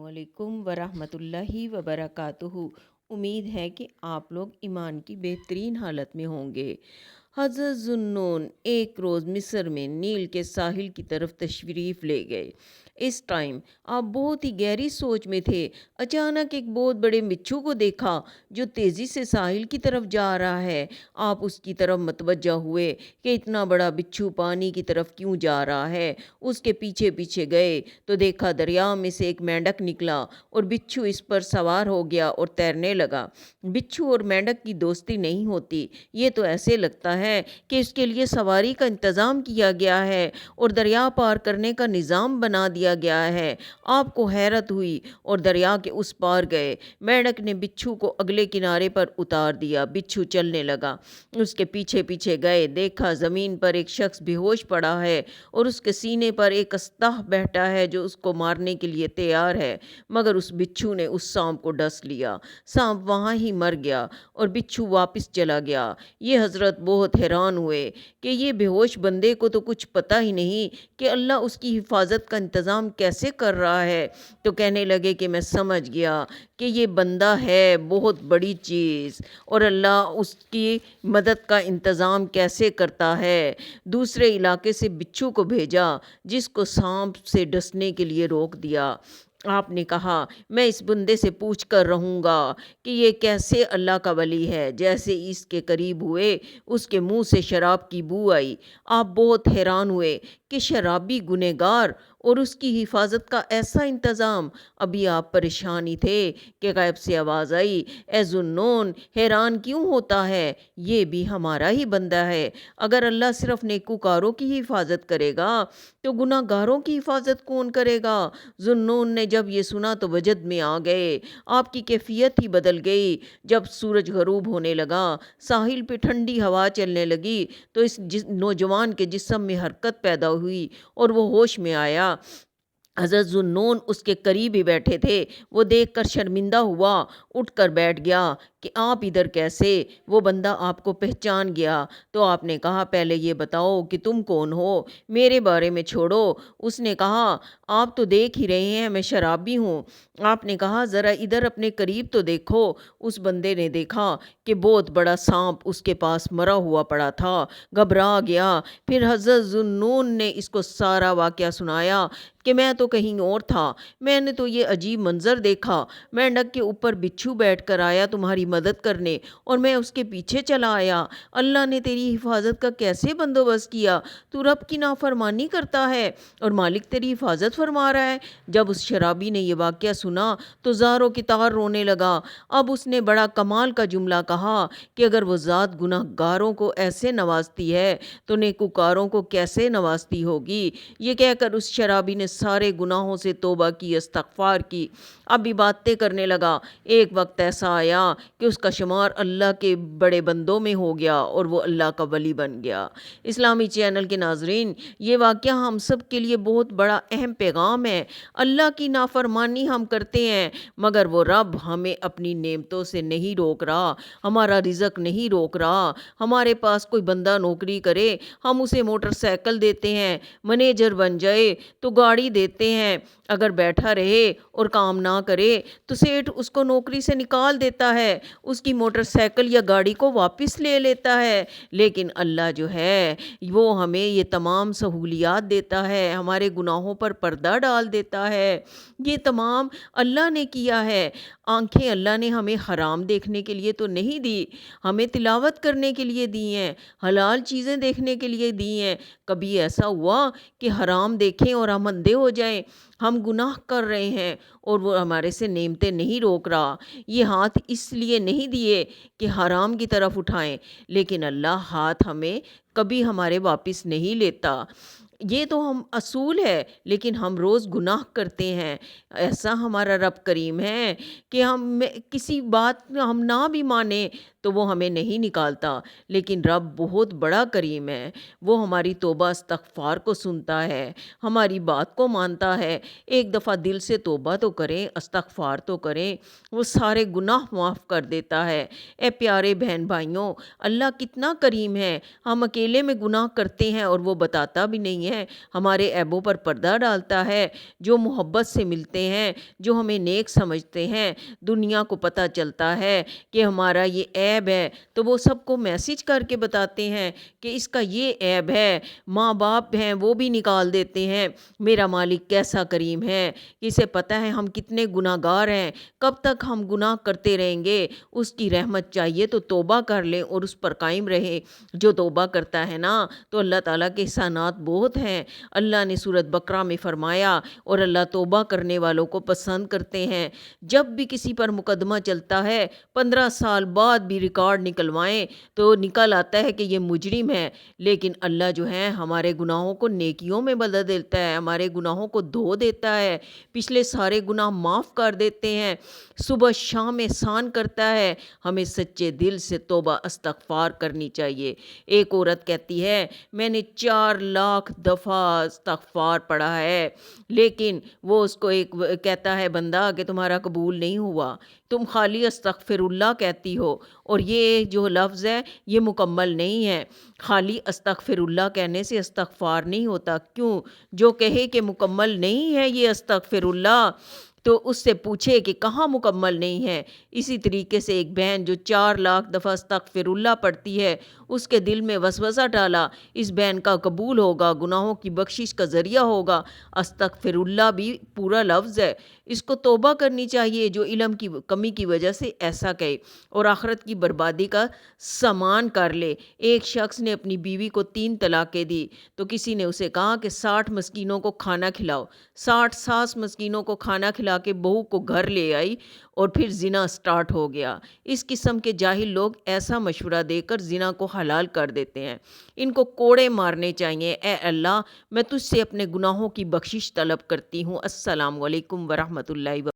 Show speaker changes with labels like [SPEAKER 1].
[SPEAKER 1] वालेकुम वरहमतुल्लाहि वबरकातुहू। उम्मीद है कि आप लोग ईमान की बेहतरीन हालत में होंगे। हज़रत ज़ुन्नून एक रोज़ मिस्र में नील के साहिल की तरफ तशरीफ़ ले गए। इस टाइम आप बहुत ही गहरी सोच में थे। अचानक एक बहुत बड़े बिच्छू को देखा जो तेज़ी से साहिल की तरफ जा रहा है। आप उसकी तरफ मतवज्जा हुए कि इतना बड़ा बिच्छू पानी की तरफ क्यों जा रहा है। उसके पीछे पीछे गए तो देखा दरिया में से एक मेंढक निकला और बिच्छू इस पर सवार हो गया और तैरने लगा। बिच्छू और मेंढक की दोस्ती नहीं होती। ये तो ऐसे लगता है कि इसके लिए सवारी का इंतज़ाम किया गया है और दरिया पार करने का निज़ाम बना दिया गया है। आपको हैरत हुई और दरिया के उस पार गए। मेंढक ने बिच्छू को अगले किनारे पर उतार दिया। बिच्छू चलने लगा। उसके पीछे पीछे गए, देखा ज़मीन पर एक शख्स बेहोश पड़ा है और उसके सीने पर एक अस्ताह बैठा है जो उसको मारने के लिए तैयार है। मगर उस बिच्छू ने उस सांप को डस लिया। सांप वहाँ ही मर गया और बिच्छू वापस चला गया। ये हज़रत बहुत हैरान हुए कि ये बेहोश बंदे को तो कुछ पता ही नहीं कि अल्लाह उसकी हिफाजत का इंतज़ाम कैसे कर रहा है। तो कहने लगे कि मैं समझ गया कि ये बंदा है बहुत बड़ी चीज़ और अल्लाह उसकी मदद का इंतज़ाम कैसे करता है। दूसरे इलाके से बिच्छू को भेजा जिसको सांप से डसने के लिए रोक दिया। आपने कहा मैं इस बंदे से पूछ कर रहूँगा कि ये कैसे अल्लाह का वली है। जैसे इसके करीब हुए उसके मुंह से शराब की बू आई। आप बहुत हैरान हुए कि शराबी गुनहगार और उसकी हिफाजत का ऐसा इंतज़ाम। अभी आप परेशान ही थे कि गायब से आवाज़ आई, ए ज़ुन्नून हैरान क्यों होता है, ये भी हमारा ही बंदा है। अगर अल्लाह सिर्फ नेकूकारों की हिफाजत करेगा तो गुनाहगारों की हिफाजत कौन करेगा। ज़ुन्नून ने जब ये सुना तो वजद में आ गए। आपकी कैफियत ही बदल गई। जब सूरज गरूब होने लगा, साहिल पे ठंडी हवा चलने लगी तो इस नौजवान के जिस्म में हरकत पैदा हुई और वो होश में आया। हज़रत ज़ुन्नून उसके करीब ही बैठे थे। वो देखकर शर्मिंदा हुआ, उठकर बैठ गया कि आप इधर कैसे। वो बंदा आपको पहचान गया तो आपने कहा पहले ये बताओ कि तुम कौन हो, मेरे बारे में छोड़ो। उसने कहा आप तो देख ही रहे हैं मैं शराबी हूँ। आपने कहा ज़रा इधर अपने करीब तो देखो। उस बंदे ने देखा कि बहुत बड़ा सांप उसके पास मरा हुआ पड़ा था। घबरा गया। फिर हज़रत ज़ुन्नून ने इसको सारा वाक़या सुनाया कि मैं तो कहीं और था। मैंने तो ये अजीब मंज़र देखा। मेंढक के ऊपर बिच्छू बैठ कर आया तुम्हारी मदद करने और मैं उसके पीछे चला आया। अल्लाह ने तेरी हिफाजत का कैसे बंदोबस्त किया। तू रब की नाफरमानी करता है और मालिक तेरी हिफाजत फरमा रहा है। जब उस शराबी ने यह वाक़या सुना तो ज़ारों की तार रोने लगा। अब उसने बड़ा कमाल का जुमला कहा कि अगर वो ज़ात गुनाहगारों को ऐसे नवाजती है तो नेकूकारों को कैसे नवाजती होगी। ये कहकर उस शराबी ने सारे गुनाहों से तौबा की, इस्तग़फ़ार की। अब बातें करने लगा। एक वक्त ऐसा आया कि उसका शुमार अल्लाह के बड़े बंदों में हो गया और वो अल्लाह का वली बन गया। इस्लामी चैनल के नाज़रीन, ये वाक़या हम सब के लिए बहुत बड़ा अहम पैगाम है। अल्लाह की नाफरमानी हम करते हैं मगर वो रब हमें अपनी नेमतों से नहीं रोक रहा, हमारा रिज़्क़ नहीं रोक रहा। हमारे पास कोई बंदा नौकरी करे, हम उसे मोटरसाइकिल देते हैं, मैनेजर बन जाए तो गाड़ी देते हैं। अगर बैठा रहे और काम ना करे तो सेठ उसको नौकरी से निकाल देता है, उसकी मोटरसाइकिल या गाड़ी को वापस ले लेता है। लेकिन अल्लाह जो है वो हमें ये तमाम सहूलियात देता है, हमारे गुनाहों पर पर्दा डाल देता है। ये तमाम अल्लाह ने किया है। आंखें अल्लाह ने हमें हराम देखने के लिए तो नहीं दी, हमें तिलावत करने के लिए दी हैं, हलाल चीज़ें देखने के लिए दी हैं। कभी ऐसा हुआ कि हराम देखें और हम अंधे हो जाएं। हम गुनाह कर रहे हैं और वो हमारे से नेमतें नहीं रोक रहा। ये हाथ इसलिए नहीं दिए कि हराम की तरफ उठाएं, लेकिन अल्लाह हाथ हमें कभी हमारे वापस नहीं लेता। ये तो हम असूल है लेकिन हम रोज़ गुनाह करते हैं। ऐसा हमारा रब करीम है कि हम किसी बात हम ना भी माने तो वो हमें नहीं निकालता। लेकिन रब बहुत बड़ा करीम है। वो हमारी तौबा इस्तग़फ़ार को सुनता है, हमारी बात को मानता है। एक दफ़ा दिल से तौबा तो करें, इस्तग़फ़ार तो करें, वो सारे गुनाह माफ़ कर देता है। ए प्यारे बहन भाइयों, अल्लाह कितना करीम है। हम अकेले में गुनाह करते हैं और वो बताता भी नहीं है। ہیں ہمارے عیبوں پر پردہ ڈالتا ہے۔ جو محبت سے ملتے ہیں، جو ہمیں نیک سمجھتے ہیں، دنیا کو پتہ چلتا ہے کہ ہمارا یہ عیب ہے تو وہ سب کو میسج کر کے بتاتے ہیں کہ اس کا یہ عیب ہے۔ ماں باپ ہیں وہ بھی نکال دیتے ہیں میرا مالک کیسا کریم ہے، اسے پتہ ہے ہم کتنے گناہ گار ہیں، کب تک ہم گناہ کرتے رہیں گے۔ اس کی رحمت چاہیے تو توبہ کر لیں اور اس پر قائم رہے۔ جو توبہ کرتا ہے نا تو اللہ تعالیٰ کے احسانات بہت ہیں۔ اللہ نے سورۃ بقرہ میں فرمایا اور اللہ توبہ کرنے والوں کو پسند کرتے ہیں۔ جب بھی کسی پر مقدمہ چلتا ہے 15 سال بعد بھی ریکارڈ نکلوائیں تو نکل آتا ہے کہ یہ مجرم ہے، لیکن اللہ جو ہے ہمارے گناہوں کو نیکیوں میں بدل دیتا ہے، ہمارے گناہوں کو دھو دیتا ہے، پچھلے سارے گناہ معاف کر دیتے ہیں، صبح شام احسان کرتا ہے۔ ہمیں سچے دل سے توبہ استغفار کرنی چاہیے۔ ایک عورت کہتی ہے میں نے 4 لاکھ دفعہ استغفار پڑھا ہے، لیکن وہ اس کو ایک کہتا ہے بندہ کہ تمہارا قبول نہیں ہوا، تم خالی استغفر اللہ کہتی ہو، اور یہ جو لفظ ہے یہ مکمل نہیں ہے۔ خالی استغفر اللہ کہنے سے استغفار نہیں ہوتا۔ کیوں؟ جو کہے کہ مکمل نہیں ہے یہ استغفر اللہ تو اس سے پوچھے کہ کہاں مکمل نہیں ہے۔ اسی طریقے سے ایک بہن جو 4 لاکھ دفعہ استغفر اللہ پڑھتی ہے، اس کے دل میں وسوسہ ڈالا اس بہن کا قبول ہوگا، گناہوں کی بخشش کا ذریعہ ہوگا۔ استغفر اللہ بھی پورا لفظ ہے، اس کو توبہ کرنی چاہیے جو علم کی کمی کی وجہ سے ایسا کہے اور آخرت کی بربادی کا سامان کر لے۔ ایک شخص نے اپنی بیوی کو 3 طلاقیں دی تو کسی نے اسے کہا کہ 60 مسکینوں کو کھانا کھلاؤ۔ 60 مسکینوں کو کھانا کھلا کے بہو کو گھر لے آئی اور پھر زنا سٹارٹ ہو گیا۔ اس قسم کے جاہل لوگ ایسا مشورہ دے کر زنا کو حلال کر دیتے ہیں۔ ان کو کوڑے مارنے چاہیے۔ اے اللہ میں تجھ سے اپنے گناہوں کی بخشش طلب کرتی ہوں۔ السلام علیکم ورحمۃ اللہ وبرکاتہ۔